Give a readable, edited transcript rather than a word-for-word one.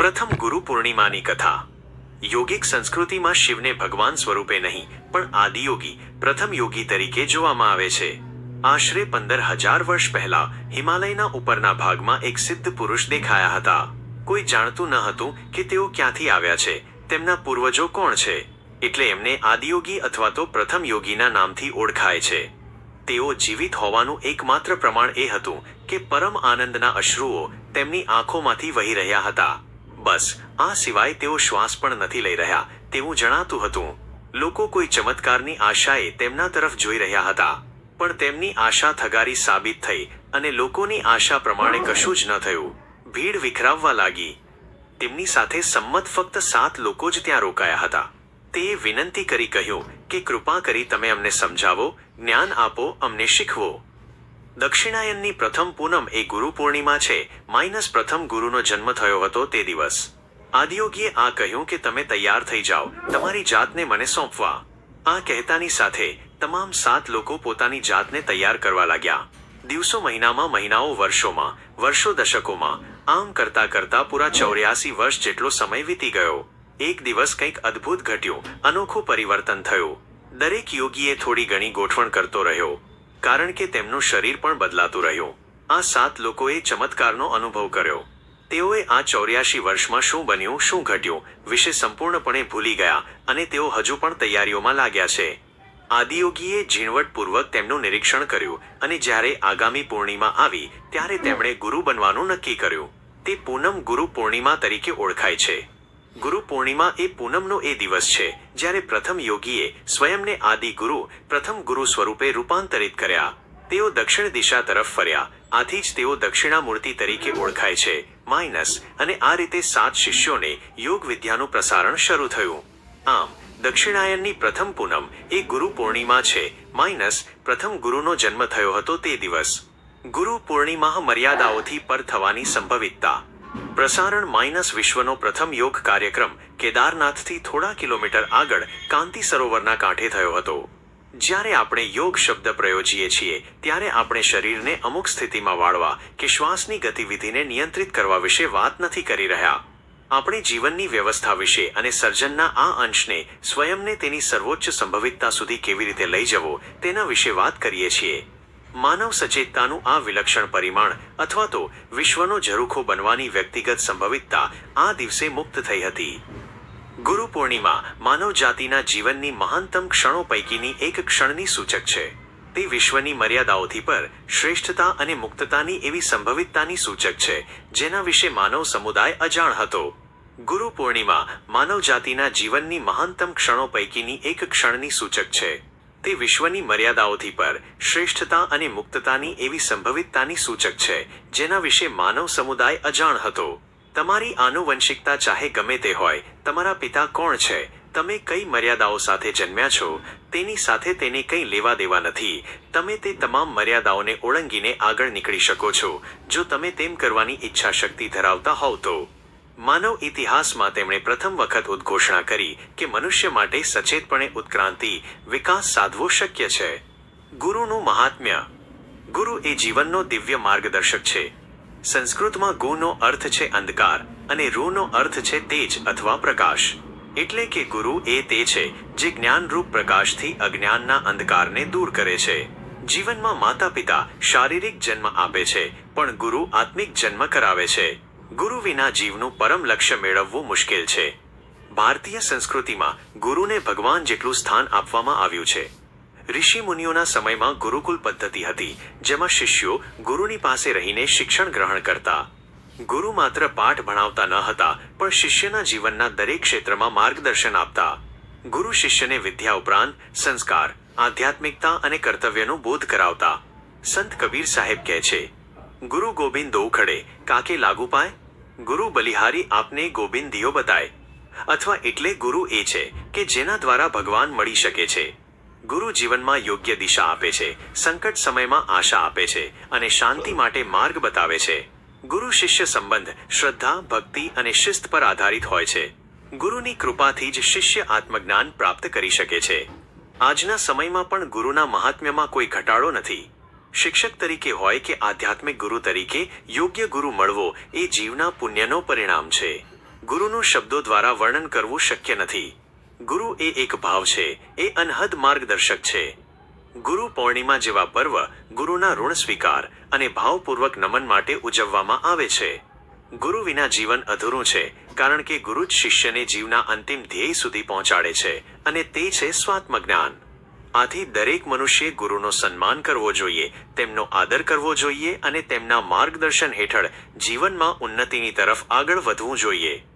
પ્રથમ ગુરુ પૂર્ણિમાની કથા. યોગિક સંસ્કૃતિમાં શિવને ભગવાન સ્વરૂપે નહીં પણ આદિયોગી, પ્રથમ યોગી તરીકે જોવામાં આવે છે. આશરે 15,000 વર્ષ પહેલા હિમાલયના ઉપરના ભાગમાં એક સિદ્ધ પુરુષ દેખાયા હતા. કોઈ જાણતું ન હતું કે તેઓ ક્યાંથી આવ્યા છે, તેમના પૂર્વજો કોણ છે, એટલે એમને આદિયોગી અથવા તો પ્રથમ યોગીના નામથી ઓળખાય છે. તેઓ જીવિત હોવાનું એકમાત્ર પ્રમાણ એ હતું કે પરમ આનંદના અશ્રુઓ તેમની આંખોમાંથી વહી રહ્યા હતા. બસ, આ સિવાય તેઓ શ્વાસ પણ નથી લઈ રહ્યા તેવું જણાતું હતું. લોકો કોઈ ચમત્કારની આશાએ તેમના તરફ જોઈ રહ્યા હતા, પણ તેમની આશા થગારી સાબિત થઈ અને લોકોની આશા પ્રમાણે કશું જ ન થયું. ભીડ વિખરાવવા લાગી. તેમની સાથે સંમત ફક્ત 7 લોકો જ ત્યાં રોકાયા હતા. તે વિનંતી કરી કહ્યું કે કૃપા કરી તમે અમને સમજાવો, જ્ઞાન આપો, અમને શીખવો. દક્ષિણાયનની પ્રથમ પૂનમ એ ગુરુ પૂર્ણિમા છે. પ્રથમ ગુરુનો જન્મ થયો હતો તે દિવસ. આદિયોગીએ આ કહ્યું કે તમે તૈયાર થઈ જાઓ, તમારી જાતને મને સોંપવા. આ કહેતાની સાથે તમામ 7 લોકો પોતાની જાતને તૈયાર કરવા લાગ્યા. દિવસો મહિનામાં, મહિનાઓ વર્ષોમાં, વર્ષો દશકોમાં, આમ કરતા કરતા પૂરા 84 વર્ષ જેટલો સમય વીતી ગયો. એક દિવસ કંઈક અદ્ભુત ઘટ્યું, અનોખું પરિવર્તન થયું. દરેક યોગીએ થોડી ઘણી ગોઠવણ કરતો રહ્યો, કારણ કે તેમનું શરીર પણ બદલાતું રહ્યું. આ 7 લોકોએ ચમત્કારનો અનુભવ કર્યો. તેઓએ આ 84 વર્ષમાં શું બન્યું, શું ઘટ્યું વિશે સંપૂર્ણપણે ભૂલી ગયા અને તેઓ હજુ પણ તૈયારીઓમાં લાગ્યા છે. આદિયોગીએ ઝીણવટપૂર્વક તેમનું નિરીક્ષણ કર્યું અને જ્યારે આગામી પૂર્ણિમા આવી ત્યારે તેમણે ગુરુ બનવાનું નક્કી કર્યું. તે પૂનમ ગુરુ પૂર્ણિમા તરીકે ઓળખાય છે. ગુરુ પૂર્ણિમા એ પૂનમનો એ દિવસ છે જ્યારે પ્રથમ યોગીએ સ્વયંને આદિ ગુરુ, પ્રથમ ગુરુ સ્વરૂપે રૂપાંતરિત કર્યા. તેઓ દક્ષિણ દિશા તરફ ફર્યા, આથી જ તેઓ દક્ષિણામૂર્તિ તરીકે ઓળખાય છે. અને આ રીતે 7 શિષ્યોને યોગ વિદ્યાનું પ્રસારણ શરૂ થયું. આમ દક્ષિણાયનની પ્રથમ પૂનમ એ ગુરુ પૂર્ણિમા છે. પ્રથમ ગુરુનો જન્મ થયો હતો તે દિવસ. ગુરુ પૂર્ણિમા મર્યાદાઓથી પર થવાની સંભવિતતા. પ્રસારણ વિશ્વનો પ્રથમ યોગ કાર્યક્રમ કેદારનાથથી થોડા કિલોમીટર આગળ કાંતિ સરોવરના કાંઠે થયો હતો. જ્યારે આપણે યોગ શબ્દ પ્રયોજીએ છીએ ત્યારે આપણે શરીરને અમુક સ્થિતિમાં વાળવા કે શ્વાસની ગતિવિધિને નિયંત્રિત કરવા વિશે વાત નથી કરી રહ્યા. આપણે જીવનની વ્યવસ્થા વિશે અને સર્જનના આ અંશને સ્વયંને તેની સર્વોચ્ચ સંભવિતતા સુધી કેવી રીતે લઈ જવો તેના વિશે વાત કરીએ છીએ. માનવ સચેતતાનું આ વિલક્ષણ પરિમાણ અથવા તો વિશ્વનો ઝરૂખો બનવાની વ્યક્તિગત સંભવિતતા આ દિવસે મુક્ત થઈ હતી. ગુરુ પૂર્ણિમા માનવ જાતિના જીવનની મહાનતમ ક્ષણો પૈકીની એક ક્ષણની સૂચક છે. તે વિશ્વની મર્યાદાઓથી પર શ્રેષ્ઠતા અને મુક્તતાની એવી સંભવિતતાની સૂચક છે જેના વિશે માનવ સમુદાય અજાણ હતો. ગુરુ પૂર્ણિમા માનવ જાતિના જીવનની મહાનતમ ક્ષણો પૈકીની એક ક્ષણની સૂચક છે. તે વિશ્વની મર્યાદાઓથી પર શ્રેષ્ઠતા અને મુક્તતાની એવી સંભવિતતાની સૂચક છે જેના વિશે માનવ સમુદાય અજાણ હતો. તમારી આનુવંશિકતા ચાહે ગમે તે હોય, તમારા પિતા કોણ છે, તમે કઈ મર્યાદાઓ સાથે જન્મ્યા છો, તેની સાથે તેને કંઈ લેવા દેવા નથી. તમે તે તમામ મર્યાદાઓને ઓળંગીને આગળ નીકળી શકો છો જો તમે તેમ કરવાની ઈચ્છા શક્તિ ધરાવતા હોવ તો. માનવ ઇતિહાસમાં તેમણે પ્રથમ વખત ઉદ્ઘોષણા કરી કે મનુષ્ય માટે સચેતપણે ઉત્ક્રાંતિ, વિકાસ સાધવો શક્ય છે. ગુરુનું મહાત્મ્ય. ગુરુ એ જીવનનો દિવ્ય માર્ગદર્શક છે. સંસ્કૃતમાં ગુનો અર્થ છે અંધકાર અને રૂનો અર્થ છે તેજ અથવા પ્રકાશ. એટલે કે ગુરુ એ તે છે જે જ્ઞાનરૂપ પ્રકાશથી અજ્ઞાનના અંધકારને દૂર કરે છે. જીવનમાં માતા પિતા શારીરિક જન્મ આપે છે પણ ગુરુ આત્મિક જન્મ કરાવે છે. ગુરુ વિના જીવનું પરમ લક્ષ્ય મેળવવું મુશ્કેલ છે. ભારતીય સંસ્કૃતિમાં ગુરુને ભગવાન જેટલું સ્થાન આપવામાં આવ્યું છે. ઋષિ મુનિઓના સમયમાં ગુરુકુલ પદ્ધતિ હતી જેમાં શિષ્યો ગુરુની પાસે રહીને શિક્ષણ ગ્રહણ કરતા. ગુરુ માત્ર પાઠ ભણાવતા ન હતા પણ શિષ્યના જીવનના દરેક ક્ષેત્રમાં માર્ગદર્શન આપતા. ગુરુ શિષ્યને વિદ્યા ઉપરાંત સંસ્કાર, આધ્યાત્મિકતા અને કર્તવ્યનો બોધ કરાવતા. સંત કબીર સાહેબ કહે છે, ગુરુ ગોબિંદ દો ખડે કાકે લાગુ પાય, ગુરુ બલિહારી આપને ગોબિંદ દિયો બતાય. અથવા એટલે ગુરુ એ છે કે જેના દ્વારા ભગવાન મળી શકે છે. ગુરુ જીવનમાં યોગ્ય દિશા આપે છે, સંકટ સમયમાં આશા આપે છે અને શાંતિ માટે માર્ગ બતાવે છે. ગુરુ શિષ્ય સંબંધ શ્રદ્ધા, ભક્તિ અને શિસ્ત પર આધારિત હોય છે. ગુરુની કૃપાથી જ શિષ્ય આત્મજ્ઞાન પ્રાપ્ત કરી શકે છે. આજના સમયમાં પણ ગુરુના મહાત્મ્યમાં કોઈ ઘટાડો નથી. શિક્ષક તરીકે હોય કે આધ્યાત્મિક ગુરુ તરીકે યોગ્ય ગુરુ મળવો એ જીવના પુણ્યનો પરિણામ છે. ગુરુનું શબ્દો દ્વારા વર્ણન કરવું શક્ય નથી. ગુરુ એ એક ભાવ છે, એ અનહદ માર્ગદર્શક છે. ગુરુ પૌર્ણિમા જેવા પર્વ ગુરુના ઋણ સ્વીકાર અને ભાવપૂર્વક નમન માટે ઉજવવામાં આવે છે. ગુરુ વિના જીવન અધૂરું છે, કારણ કે ગુરુ જ શિષ્યને જીવના અંતિમ ધ્યેય સુધી પહોંચાડે છે, અને તે છે સ્વાત્મજ્ઞાન. આથી દરેક મનુષ્યે ગુરુનો સન્માન કરવો જોઈએ, તેમનો આદર કરવો જોઈએ અને તેમના માર્ગદર્શન હેઠળ જીવનમાં ઉન્નતિની તરફ આગળ વધવું જોઈએ.